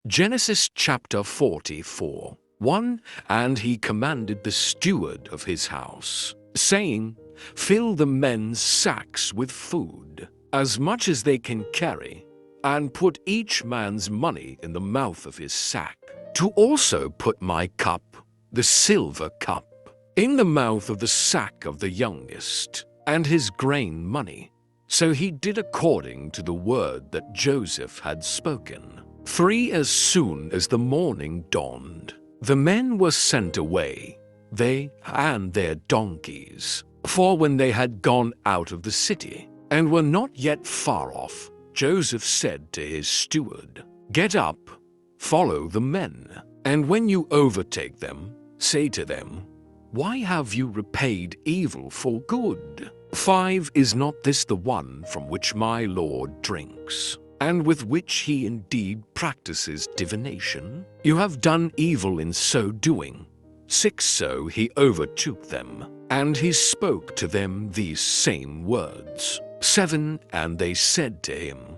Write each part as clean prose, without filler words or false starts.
Genesis chapter 44. 1. And he commanded the steward of his house, saying, Fill the men's sacks with food, as much as they can carry, and put each man's money in the mouth of his sack. To also put my cup, the silver cup, in the mouth of the sack of the youngest, and his grain money. So he did according to the word that Joseph had spoken. 3. As soon as the morning dawned, the men were sent away, they and their donkeys. For when they had gone out of the city, and were not yet far off, Joseph said to his steward, Get up, follow the men, and when you overtake them, say to them, Why have you repaid evil for good? 5. Is not this the one from which my Lord drinks, and with which he indeed practices divination? You have done evil in so doing. 6. So he overtook them, and he spoke to them these same words. 7. And they said to him,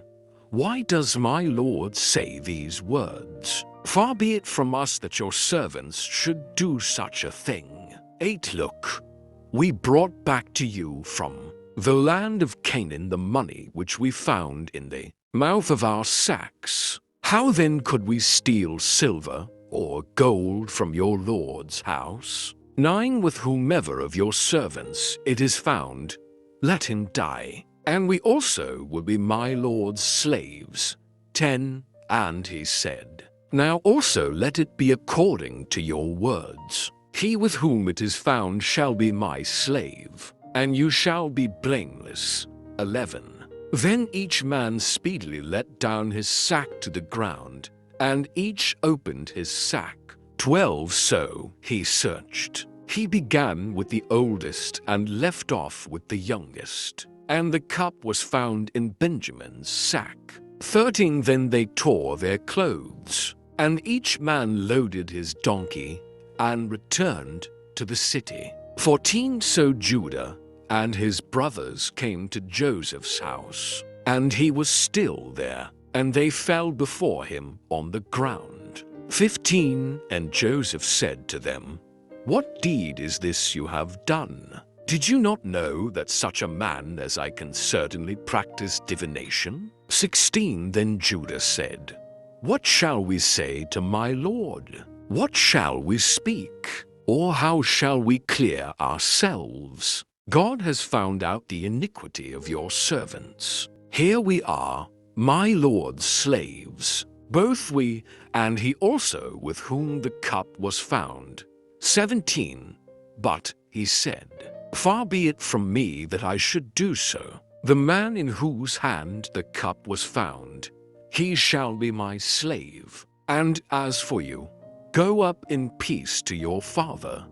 Why does my Lord say these words? Far be it from us that your servants should do such a thing. 8. Look, we brought back to you from the land of Canaan the money which we found in the mouth of our sacks. How then could we steal silver or gold from your Lord's house? 9. With whomever of your servants it is found, let him die, and we also will be my Lord's slaves. 10. And he said, Now also let it be according to your words. He with whom it is found shall be my slave, and you shall be blameless. 11. Then each man speedily let down his sack to the ground, and each opened his sack. 12. So he searched. He began with the oldest and left off with the youngest, and the cup was found in Benjamin's sack. 13. Then they tore their clothes, and each man loaded his donkey and returned to the city. 14. So Judah and his brothers came to Joseph's house, and he was still there, and they fell before him on the ground. 15. And Joseph said to them, What deed is this you have done? Did you not know that such a man as I can certainly practice divination? 16. Then Judah said, What shall we say to my Lord? What shall we speak? Or how shall we clear ourselves? God has found out the iniquity of your servants. Here we are, my Lord's slaves, both we and he also with whom the cup was found. 17. But he said, Far be it from me that I should do so. The man in whose hand the cup was found, he shall be my slave. And as for you, go up in peace to your father.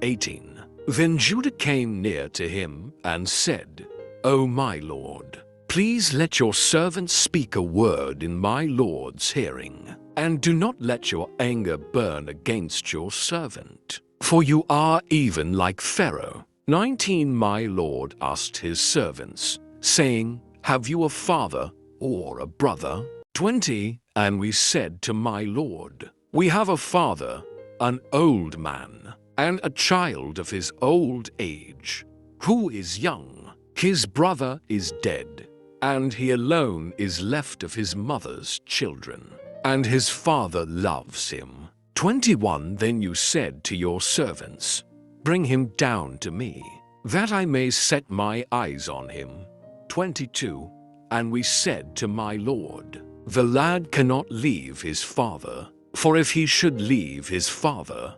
18. Then Judah came near to him and said, O my lord, please let your servant speak a word in my lord's hearing, and do not let your anger burn against your servant, for you are even like Pharaoh. 19. My lord asked his servants, saying, Have you a father or a brother? 20. And we said to my lord, We have a father, an old man, and a child of his old age, who is young. His brother is dead, and he alone is left of his mother's children, and his father loves him. 21. Then you said to your servants, Bring him down to me, that I may set my eyes on him. 22. And we said to my lord, The lad cannot leave his father, for if he should leave his father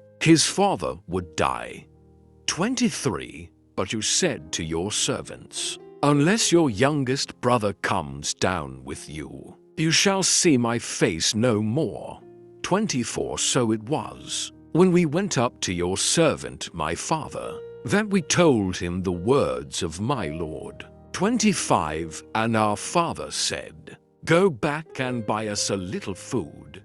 would die. 23. But you said to your servants, Unless your youngest brother comes down with you, you shall see my face no more. 24. So it was, when we went up to your servant my father, that we told him the words of my lord. 25. And our father said, Go back and buy us a little food.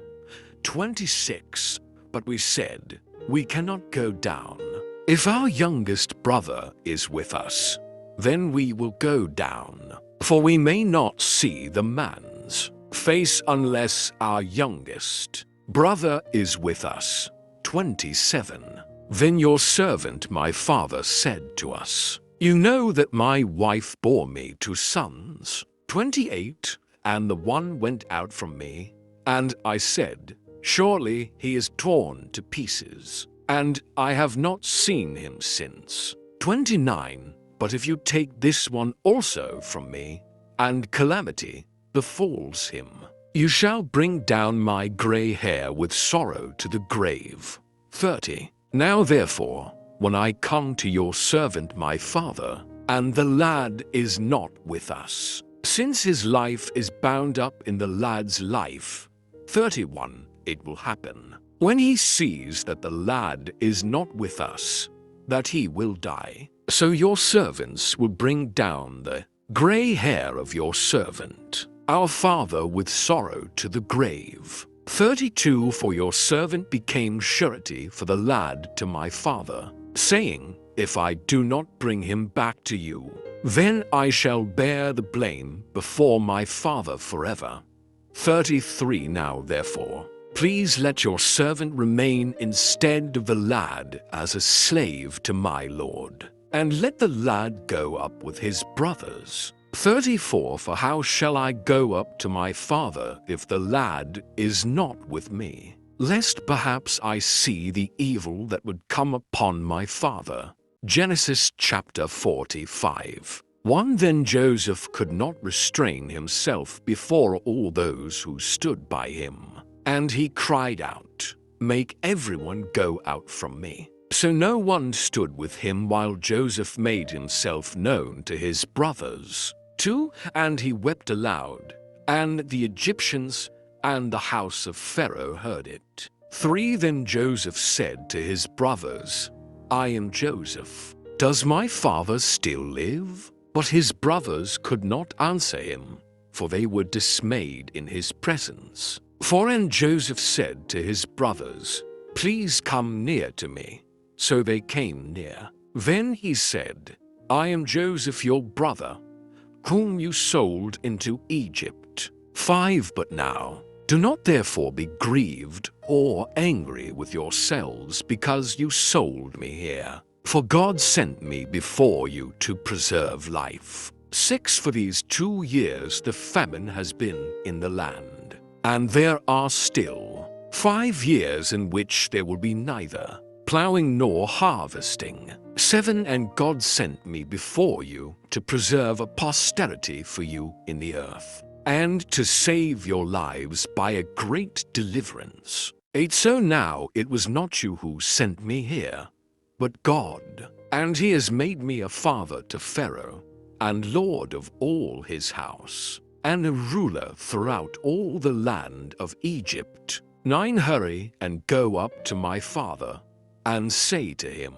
26. But we said, We cannot go down. If our youngest brother is with us, then we will go down, for we may not see the man's. face unless our youngest brother is with us. 27. Then your servant my father said to us, You know that my wife bore me 2 sons. 28. And the one went out from me, and I said, Surely he is torn to pieces, and I have not seen him since. 29. But if you take this one also from me, and calamity befalls him, you shall bring down my gray hair with sorrow to the grave. 30. Now therefore, when I come to your servant my father, and the lad is not with us, since his life is bound up in the lad's life. 31. It will happen, when he sees that the lad is not with us, that he will die. So your servants will bring down the gray hair of your servant, our father, with sorrow to the grave. 32. For your servant became surety for the lad to my father, saying, If I do not bring him back to you, then I shall bear the blame before my father forever. 33. Now therefore, please let your servant remain instead of the lad as a slave to my lord, and let the lad go up with his brothers. 34. For how shall I go up to my father if the lad is not with me, lest perhaps I see the evil that would come upon my father? Genesis chapter 45. 1. Then Joseph could not restrain himself before all those who stood by him, and he cried out, Make everyone go out from me. So no one stood with him while Joseph made himself known to his brothers. 2. And he wept aloud, and the Egyptians and the house of Pharaoh heard it. 3. Then Joseph said to his brothers, I am Joseph. Does my father still live? But his brothers could not answer him, for they were dismayed in his presence. 4. And Joseph said to his brothers, Please come near to me. So they came near. Then he said, I am Joseph your brother, whom you sold into Egypt. 5. But now, do not therefore be grieved or angry with yourselves because you sold me here. For God sent me before you to preserve life. 6. For these 2 years the famine has been in the land, and there are still 5 years in which there will be neither plowing nor harvesting. 7. And God sent me before you to preserve a posterity for you in the earth, and to save your lives by a great deliverance. 8. So now it was not you who sent me here, but God, and he has made me a father to Pharaoh, and lord of all his house, and a ruler throughout all the land of Egypt. 9. Hurry and go up to my father, and say to him,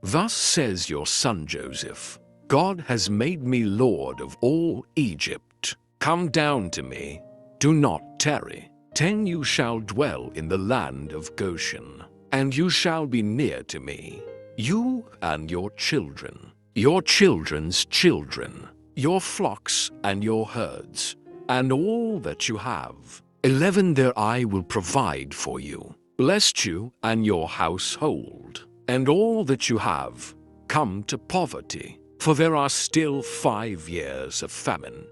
Thus says your son Joseph, God has made me lord of all Egypt. Come down to me, do not tarry. 10. You shall dwell in the land of Goshen, and you shall be near to me, you and your children, your children's children, your flocks and your herds, and all that you have. 11. There I will provide for you, lest you and your household, and all that you have, come to poverty. For there are still 5 years of famine.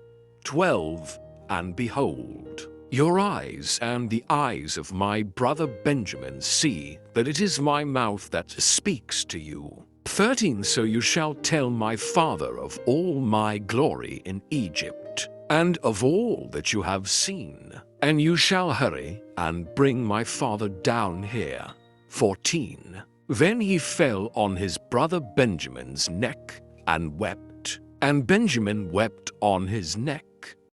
12. And behold, your eyes and the eyes of my brother Benjamin see that it is my mouth that speaks to you. 13. So you shall tell my father of all my glory in Egypt, and of all that you have seen. And you shall hurry and bring my father down here. 14. Then he fell on his brother Benjamin's neck and wept, and Benjamin wept on his neck.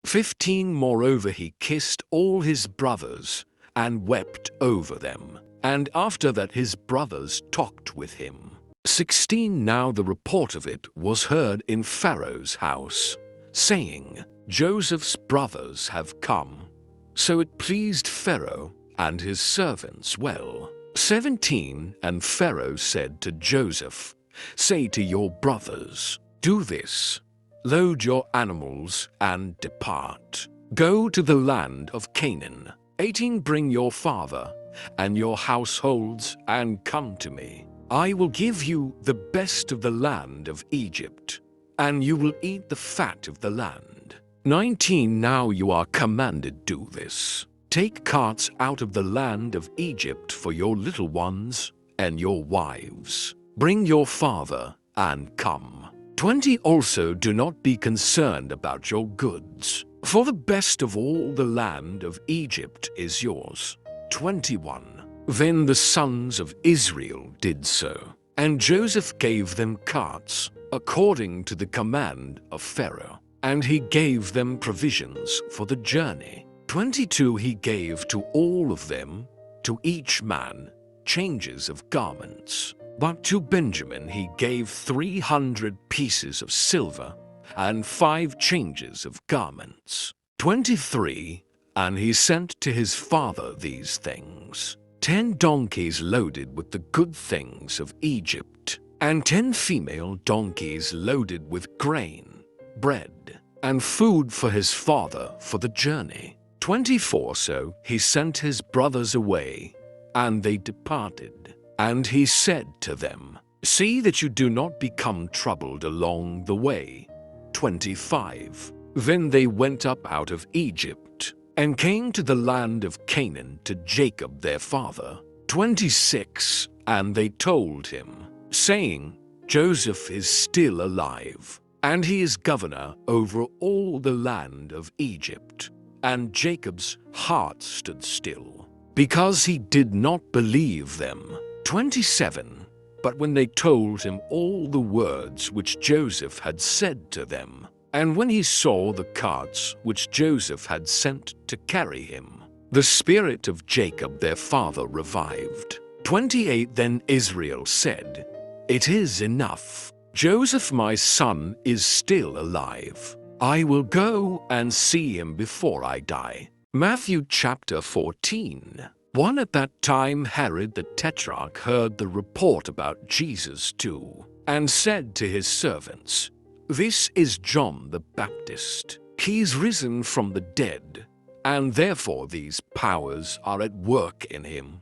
15. Moreover he kissed all his brothers, and wept over them, and after that his brothers talked with him. 16. Now the report of it was heard in Pharaoh's house, saying, Joseph's brothers have come. So it pleased Pharaoh and his servants well. 17. And Pharaoh said to Joseph, Say to your brothers, Do this, load your animals and depart. Go to the land of Canaan. 18 Bring your father and your households and come to me. I will give you the best of the land of Egypt, and you will eat the fat of the land. 19 Now you are commanded do this. Take carts out of the land of Egypt for your little ones and your wives. Bring your father and come. 20 Also do not be concerned about your goods, for the best of all the land of Egypt is yours. 21 Then the sons of Israel did so, and Joseph gave them carts, according to the command of Pharaoh, and he gave them provisions for the journey. 22 He gave to all of them, to each man, changes of garments. But to Benjamin he gave 300 pieces of silver, and 5 changes of garments. 23 And he sent to his father these things: 10 donkeys loaded with the good things of Egypt, and 10 female donkeys loaded with grain, bread, and food for his father for the journey. 24 So he sent his brothers away, and they departed. And he said to them, See that you do not become troubled along the way. 25 Then they went up out of Egypt, and came to the land of Canaan to Jacob their father. 26 And they told him, saying, Joseph is still alive, and he is governor over all the land of Egypt. And Jacob's heart stood still, because he did not believe them. 27 But when they told him all the words which Joseph had said to them, and when he saw the carts which Joseph had sent to carry him, the spirit of Jacob their father revived. 28 Then Israel said, It is enough. Joseph my son is still alive. I will go and see him before I die. Matthew chapter 14. 1 At that time Herod the Tetrarch heard the report about Jesus too, and said to his servants, This is John the Baptist. He's risen from the dead, and therefore these powers are at work in him.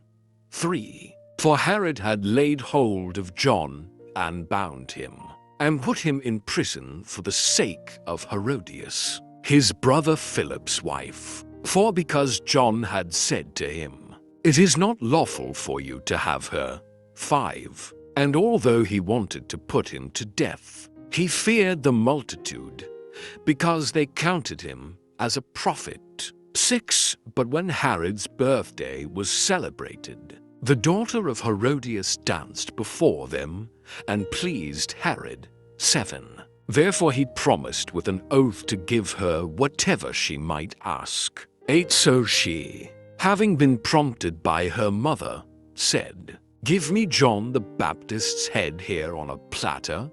3 For Herod had laid hold of John and bound him, and put him in prison for the sake of Herodias, his brother Philip's wife. For because John had said to him, It is not lawful for you to have her. 5 And although he wanted to put him to death, he feared the multitude, because they counted him as a prophet. 6 But when Herod's birthday was celebrated, the daughter of Herodias danced before them, and pleased Herod. 7 Therefore he promised with an oath to give her whatever she might ask. 8 So she, having been prompted by her mother, said, Give me John the Baptist's head here on a platter.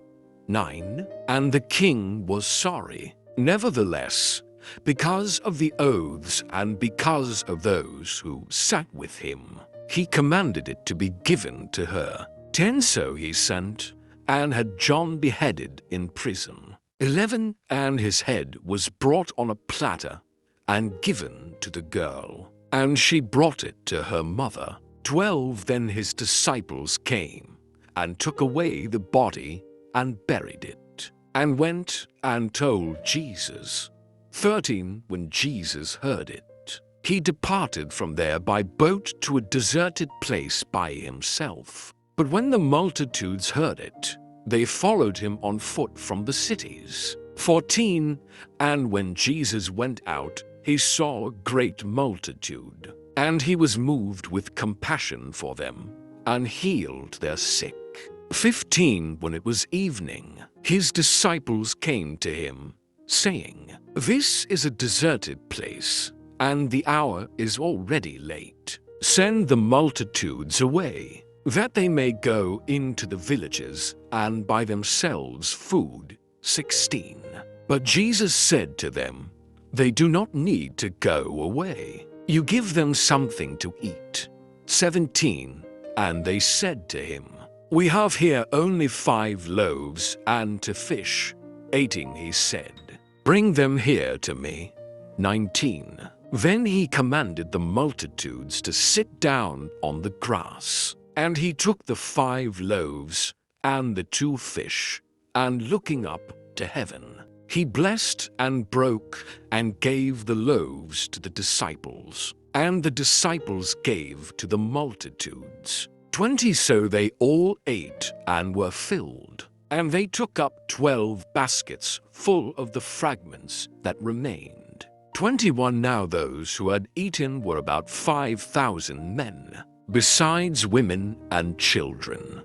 9 And the king was sorry. Nevertheless, because of the oaths and because of those who sat with him, he commanded it to be given to her. 10 So he sent, and had John beheaded in prison. 11 And his head was brought on a platter, and given to the girl, and she brought it to her mother. 12 Then his disciples came, and took away the body, and buried it, and went and told Jesus. 13 When Jesus heard it, he departed from there by boat to a deserted place by himself. But when the multitudes heard it, they followed him on foot from the cities. 14 And when Jesus went out, he saw a great multitude, and he was moved with compassion for them, and healed their sick. 15 When it was evening, his disciples came to him, saying, This is a deserted place, and the hour is already late. Send the multitudes away, that they may go into the villages and buy themselves food. 16 But Jesus said to them, They do not need to go away. You give them something to eat. 17 And they said to him, We have here only 5 loaves and 2 fish. 18 He said, Bring them here to me. 19. Then he commanded the multitudes to sit down on the grass. And he took the 5 loaves and the 2 fish, and looking up to heaven, he blessed and broke and gave the loaves to the disciples, and the disciples gave to the multitudes. 20. So they all ate and were filled. And they took up 12 baskets full of the fragments that remained. 21. Now those who had eaten were about 5,000 men, besides women and children.